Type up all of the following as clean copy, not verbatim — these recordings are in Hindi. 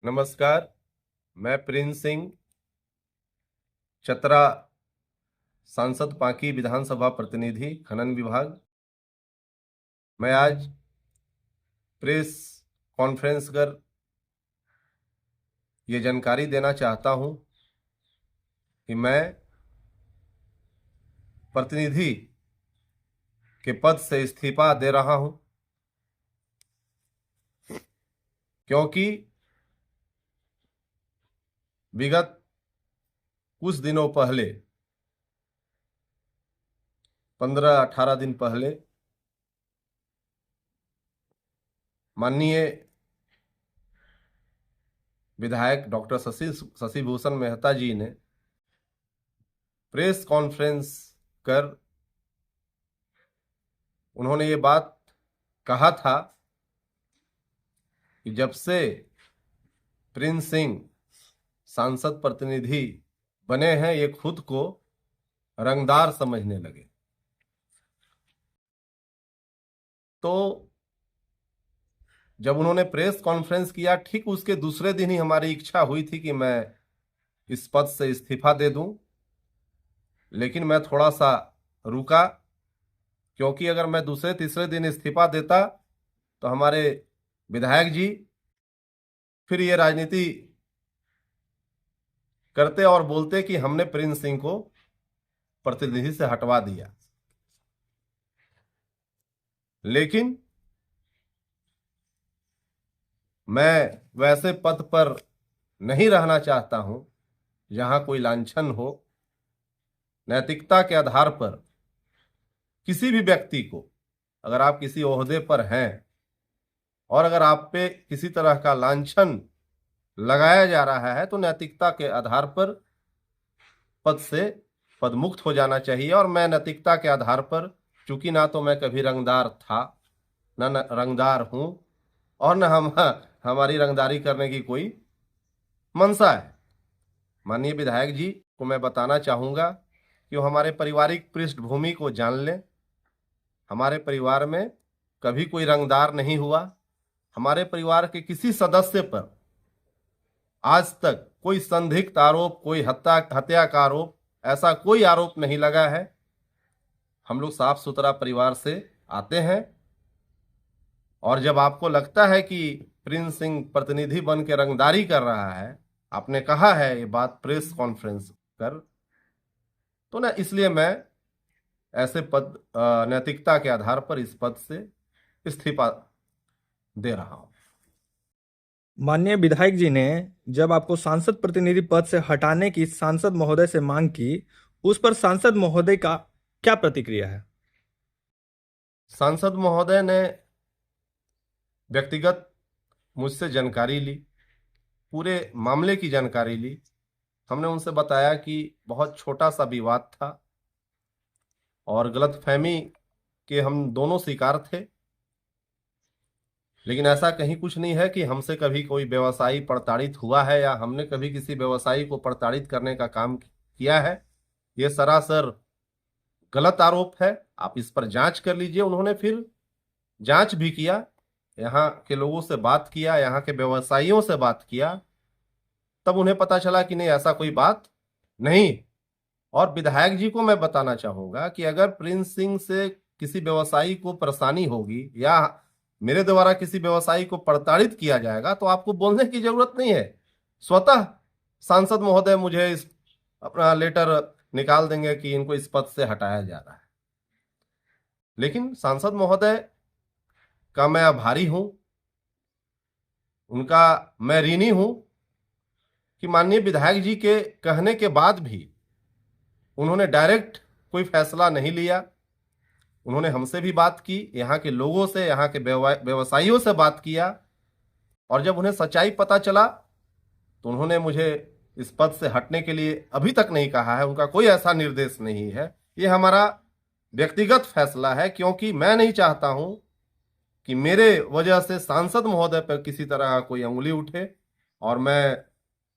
नमस्कार। मैं प्रिंस सिंह, चतरा सांसद पांकी विधानसभा प्रतिनिधि खनन विभाग। मैं आज प्रेस कॉन्फ्रेंस कर ये जानकारी देना चाहता हूं कि मैं प्रतिनिधि के पद से इस्तीफा दे रहा हूं, क्योंकि विगत कुछ दिनों पहले 15-18 दिन पहले माननीय विधायक डॉक्टर शशिभूषण मेहता जी ने प्रेस कॉन्फ्रेंस कर उन्होंने ये बात कहा था कि जब से प्रिंस सिंह सांसद प्रतिनिधि बने हैं, ये खुद को रंगदार समझने लगे। तो जब उन्होंने प्रेस कॉन्फ्रेंस किया, ठीक उसके दूसरे दिन ही हमारी इच्छा हुई थी कि मैं इस पद से इस्तीफा दे दूं, लेकिन मैं थोड़ा सा रुका, क्योंकि अगर मैं दूसरे तीसरे दिन इस्तीफा देता तो हमारे विधायक जी फिर ये राजनीति करते और बोलते कि हमने प्रिंस सिंह को प्रतिनिधि से हटवा दिया। लेकिन मैं वैसे पद पर नहीं रहना चाहता हूं जहां कोई लांछन हो। नैतिकता के आधार पर किसी भी व्यक्ति को, अगर आप किसी ओहदे पर हैं और अगर आप पे किसी तरह का लांछन लगाया जा रहा है, तो नैतिकता के आधार पर पद से पदमुक्त हो जाना चाहिए। और मैं नैतिकता के आधार पर, चूंकि ना तो मैं कभी रंगदार था, न रंगदार हूं, और न हमारी रंगदारी करने की कोई मंशा है। माननीय विधायक जी को मैं बताना चाहूंगा कि वो हमारे पारिवारिक पृष्ठभूमि को जान लें। हमारे परिवार में कभी कोई रंगदार नहीं हुआ। हमारे परिवार के किसी सदस्य पर आज तक कोई संदिग्ध आरोप, कोई हत्या का आरोप, ऐसा कोई आरोप नहीं लगा है। हम लोग साफ सुथरा परिवार से आते हैं। और जब आपको लगता है कि प्रिंस सिंह प्रतिनिधि बन के रंगदारी कर रहा है, आपने कहा है ये बात प्रेस कॉन्फ्रेंस कर, तो ना, इसलिए मैं ऐसे पद नैतिकता के आधार पर इस पद से इस्तीफा दे रहा हूं। माननीय विधायक जी ने जब आपको सांसद प्रतिनिधि पद से हटाने की सांसद महोदय से मांग की, उस पर सांसद महोदय का क्या प्रतिक्रिया है? सांसद महोदय ने व्यक्तिगत मुझसे जानकारी ली, पूरे मामले की जानकारी ली। हमने उनसे बताया कि बहुत छोटा सा विवाद था और गलतफहमी के हम दोनों शिकार थे, लेकिन ऐसा कहीं कुछ नहीं है कि हमसे कभी कोई व्यवसायी प्रताड़ित हुआ है या हमने कभी किसी व्यवसायी को प्रताड़ित करने का काम किया है। ये सरासर गलत आरोप है। आप इस पर जांच कर लीजिए। उन्होंने फिर जांच भी किया, यहाँ के लोगों से बात किया, यहाँ के व्यवसायियों से बात किया, तब उन्हें पता चला कि नहीं, ऐसा कोई बात नहीं। और विधायक जी को मैं बताना चाहूंगा कि अगर प्रिंस सिंह से किसी व्यवसायी को परेशानी होगी या मेरे द्वारा किसी व्यवसायी को प्रताड़ित किया जाएगा, तो आपको बोलने की जरूरत नहीं है। स्वतः सांसद महोदय मुझे इस अपना लेटर निकाल देंगे कि इनको इस पद से हटाया जा रहा है। लेकिन सांसद महोदय का मैं आभारी हूं, उनका मैं ऋणी हूं कि माननीय विधायक जी के कहने के बाद भी उन्होंने डायरेक्ट कोई फैसला नहीं लिया। उन्होंने हमसे भी बात की, यहाँ के लोगों से, यहाँ के व्यवसायियों से बात किया, और जब उन्हें सच्चाई पता चला तो उन्होंने मुझे इस पद से हटने के लिए अभी तक नहीं कहा है। उनका कोई ऐसा निर्देश नहीं है। ये हमारा व्यक्तिगत फैसला है, क्योंकि मैं नहीं चाहता हूं कि मेरे वजह से सांसद महोदय पर किसी तरह का कोई अंगुली उठे। और मैं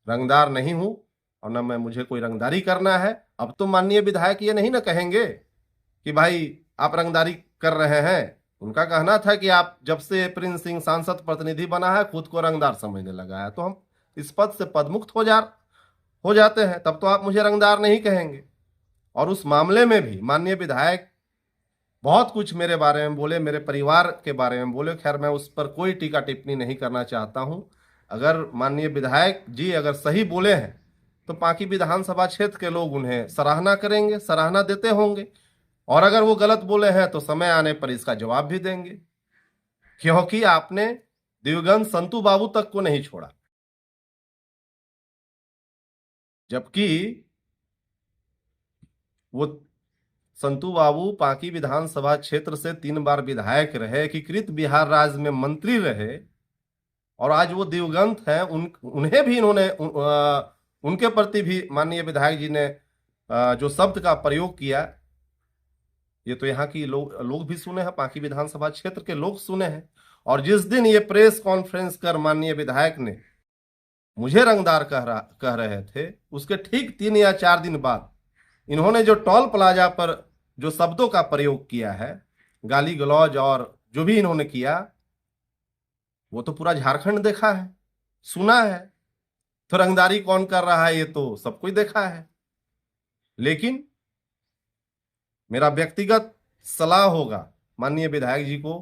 रंगदार नहीं हूं और न मैं मुझे कोई रंगदारी करना है। अब तो माननीय विधायक ये नहीं ना कहेंगे कि भाई आप रंगदारी कर रहे हैं। उनका कहना था कि आप जब से प्रिंस सिंह सांसद प्रतिनिधि बना है, खुद को रंगदार समझने लगा है। तो हम इस पद से पदमुक्त हो जाते हैं, तब तो आप मुझे रंगदार नहीं कहेंगे। और उस मामले में भी माननीय विधायक बहुत कुछ मेरे बारे में बोले, मेरे परिवार के बारे में बोले। खैर, मैं उस पर कोई टीका टिप्पणी नहीं करना चाहता हूं। अगर माननीय विधायक जी अगर सही बोले हैं तो पांकी विधानसभा क्षेत्र के लोग उन्हें सराहना करेंगे, सराहना देते होंगे। और अगर वो गलत बोले हैं तो समय आने पर इसका जवाब भी देंगे, क्योंकि आपने दिवंगत संतू बाबू तक को नहीं छोड़ा, जबकि वो संतू बाबू पांकी विधानसभा क्षेत्र से 3 बार विधायक रहे, एकीकृत बिहार राज्य में मंत्री रहे, और आज वो दिवंगत हैं। उन्हें भी इन्होंने उनके प्रति भी माननीय विधायक जी ने जो शब्द का प्रयोग किया, ये तो यहाँ की लोग भी सुने हैं, पांकी विधानसभा क्षेत्र के लोग सुने हैं। और जिस दिन ये प्रेस कॉन्फ्रेंस कर माननीय विधायक ने मुझे रंगदार कह रहे थे, उसके ठीक 3 या 4 दिन बाद इन्होंने जो टोल प्लाजा पर जो शब्दों का प्रयोग किया है, गाली गलौज और जो भी इन्होंने किया, वो तो पूरा झारखंड देखा है, सुना है। तो रंगदारी कौन कर रहा है ये तो सब कोई देखा है। लेकिन मेरा व्यक्तिगत सलाह होगा माननीय विधायक जी को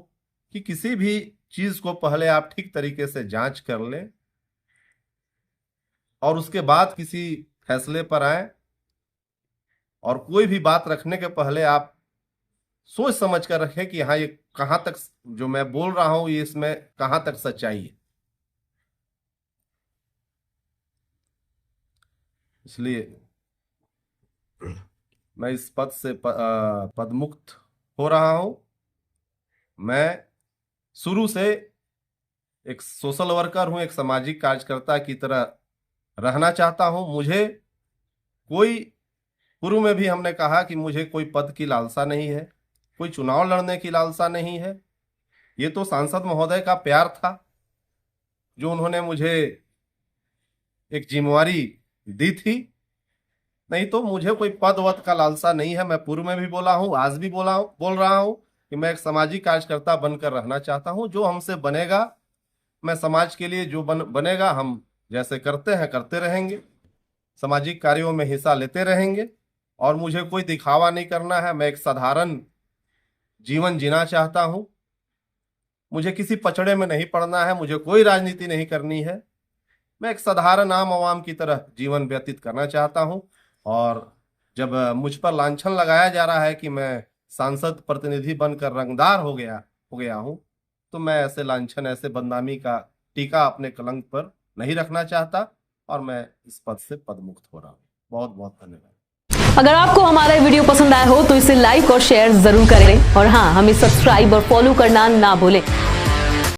कि किसी भी चीज को पहले आप ठीक तरीके से जांच कर लें और उसके बाद किसी फैसले पर आए। और कोई भी बात रखने के पहले आप सोच समझ कर रखें कि हाँ, ये कहां तक जो मैं बोल रहा हूं ये इसमें कहां तक सच्चाई है। इसलिए मैं इस पद से पदमुक्त हो रहा हूं। मैं शुरू से एक सोशल वर्कर हूं, एक सामाजिक कार्यकर्ता की तरह रहना चाहता हूं। मुझे कोई, पूर्व में भी हमने कहा कि मुझे कोई पद की लालसा नहीं है, कोई चुनाव लड़ने की लालसा नहीं है। ये तो सांसद महोदय का प्यार था जो उन्होंने मुझे एक जिम्मेवारी दी थी, नहीं तो मुझे कोई पद वद का लालसा नहीं है। मैं पूर्व में भी बोला हूं, आज भी बोल रहा हूं कि मैं एक सामाजिक कार्यकर्ता बनकर रहना चाहता हूं। जो हमसे बनेगा, मैं समाज के लिए जो बनेगा, हम जैसे करते हैं करते रहेंगे, सामाजिक कार्यों में हिस्सा लेते रहेंगे। और मुझे कोई दिखावा नहीं करना है। मैं एक साधारण जीवन जीना चाहता हूं। मुझे किसी पचड़े में नहीं पड़ना है, मुझे कोई राजनीति नहीं करनी है। मैं एक साधारण आम आवाम की तरह जीवन व्यतीत करना चाहता हूं। और जब मुझ पर लांछन लगाया जा रहा है कि मैं सांसद प्रतिनिधि बनकर रंगदार हो गया हूं, तो मैं ऐसे लांछन, ऐसे बदनामी का टीका अपने कलंक पर नहीं रखना चाहता और मैं इस पद से पदमुक्त हो रहा हूं। बहुत बहुत धन्यवाद। अगर आपको हमारा वीडियो पसंद आया हो तो इसे लाइक और शेयर जरूर करें और हाँ, हमें सब्सक्राइब और फॉलो करना ना भूलें।